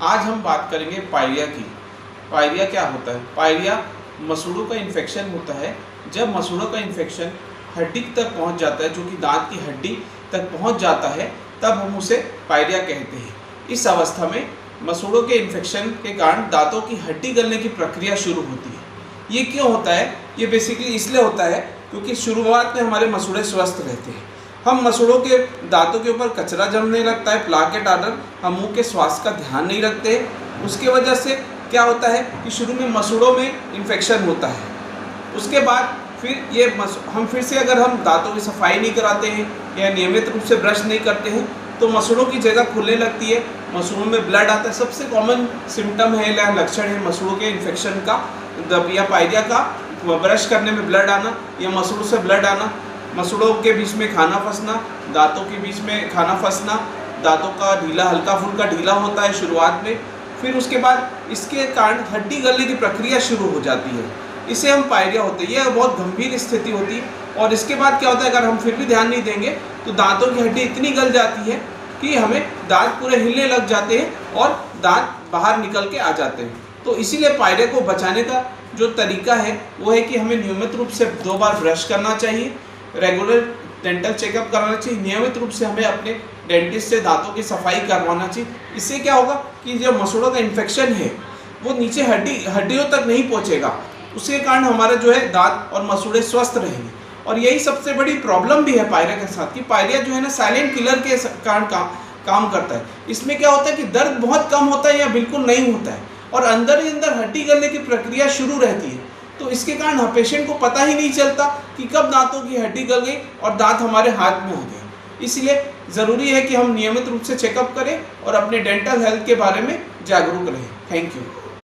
आज हम बात करेंगे पायरिया की। पायरिया क्या होता है? पायरिया मसूड़ों का इन्फेक्शन होता है। जब मसूड़ों का इन्फेक्शन हड्डी तक पहुंच जाता है, जो कि दांत की हड्डी तक पहुंच जाता है, तब हम उसे पायरिया कहते हैं। इस अवस्था में मसूड़ों के इन्फेक्शन के कारण दांतों की हड्डी गलने की प्रक्रिया शुरू होती है। ये क्यों होता है? ये बेसिकली इसलिए होता है क्योंकि शुरुआत में हमारे मसूड़े स्वस्थ रहते हैं। हम मसूड़ों के दांतों के ऊपर कचरा जमने लगता है, प्लाक के कारण हम मुंह के स्वास्थ्य का ध्यान नहीं रखते। उसके वजह से क्या होता है कि शुरू में मसूड़ों में इन्फेक्शन होता है। उसके बाद फिर ये हम फिर से अगर हम दांतों की सफाई नहीं कराते हैं या नियमित रूप से ब्रश नहीं करते हैं तो मसूड़ों की जगह खुलने लगती है, मसूड़ों में ब्लड आता है। सबसे कॉमन सिम्टम है या लक्षण है मसूड़ों के इन्फेक्शन का या पायरिया का, ब्रश करने में ब्लड आना या मसूड़ों से ब्लड आना, मसूड़ों के बीच में खाना फंसना, दांतों के बीच में खाना फंसना, दांतों का ढीला हल्का फुल्का ढीला होता है शुरुआत में। फिर उसके बाद इसके कारण हड्डी गलने की प्रक्रिया शुरू हो जाती है। इसे हम पायरिया होते हैं। यह बहुत गंभीर स्थिति होती है। और इसके बाद क्या होता है, अगर हम फिर भी ध्यान नहीं देंगे तो दांतों की हड्डी इतनी गल जाती है कि हमें दांत पूरे हिलने लग जाते हैं और दांत बाहर निकल के आ जाते हैं। तो इसीलिए पायरिया को बचाने का जो तरीका है वो है कि हमें नियमित रूप से 2 बार ब्रश करना चाहिए, रेगुलर डेंटल चेकअप कराना चाहिए, नियमित रूप से हमें अपने डेंटिस्ट से दांतों की सफाई करवाना चाहिए। इससे क्या होगा कि जो मसूड़ों का इन्फेक्शन है वो नीचे हड्डियों तक नहीं पहुँचेगा। उसके कारण हमारा जो है दांत और मसूड़े स्वस्थ रहेंगे। और यही सबसे बड़ी प्रॉब्लम भी है पायरिया के साथ कि पायरिया जो है ना साइलेंट किलर के कारण काम करता है। इसमें क्या होता है कि दर्द बहुत कम होता है या बिल्कुल नहीं होता है और अंदर ही अंदर हड्डी गलने की प्रक्रिया शुरू रहती है। तो इसके कारण पेशेंट को पता ही नहीं चलता कि कब दांतों की हड्डी गल गई और दांत हमारे हाथ में आ गए। इसलिए ज़रूरी है कि हम नियमित रूप से चेकअप करें और अपने डेंटल हेल्थ के बारे में जागरूक रहें। Thank you.